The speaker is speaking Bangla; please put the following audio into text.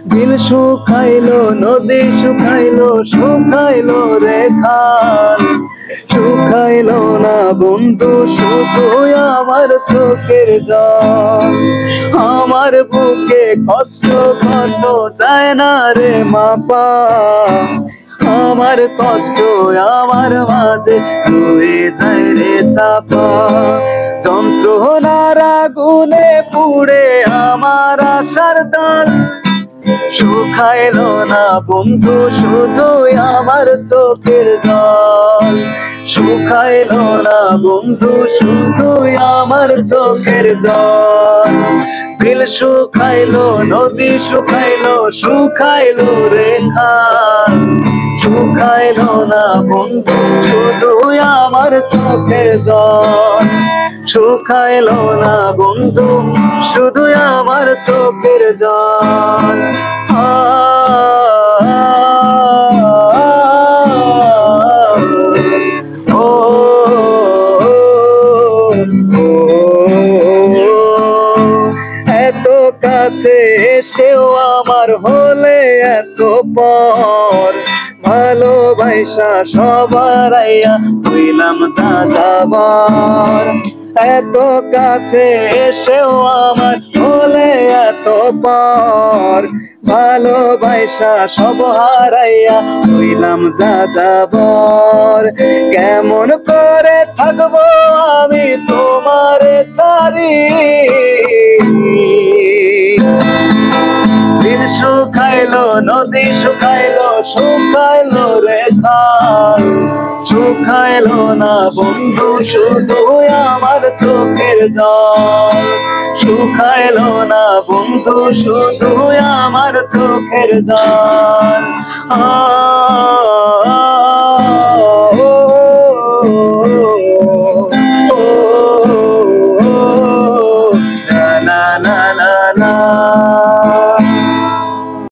বিল শুকাইলো, নদী শুকাইলো, শুকাইলো রে খাল। শুকাইলো না বন্ধু শুধু আমার চোখের জল। আমার বুকে কষ্ট কত যায় না রে মাপা। আমার কষ্ট আমার মাঝে রয়ে যায় রে চাপা। যন্ত্রণার আগুনে পুড়ে আমার আশার ডাল। শুকাইলো না বন্ধু শুধু আমার চোখের জল। শুকাইলো না বন্ধু শুধু আমার চোখের জল। বিল শুকাইলো, নদী শুকাইলো, শুকাইলো রে খাল। শুকাইলো না বন্ধু শুধু আমার চোখের জল। শুকাইলো না বন্ধু শুধু আমার চোখের জল। ও এত কাছে এসেও আমার হলে এত পর। ভালোবাসা সবার আইয়া হইলাম যা যাবার। এত কাছে এসেও আমার হলে এত পর। ভালোবাসা সব হারাইয়া হইলাম যা যাবার। কেমন করে থাকবো আমি তোমারে ছাড়ি। বিল শুকাইলো, নদী শুকাইলো, শুকাইলো রে খাল। শুকাইলো না বন্ধু শুধু আমার চোখের জল। শুকাইলো না বন্ধু শুধু আমার চোখের জল।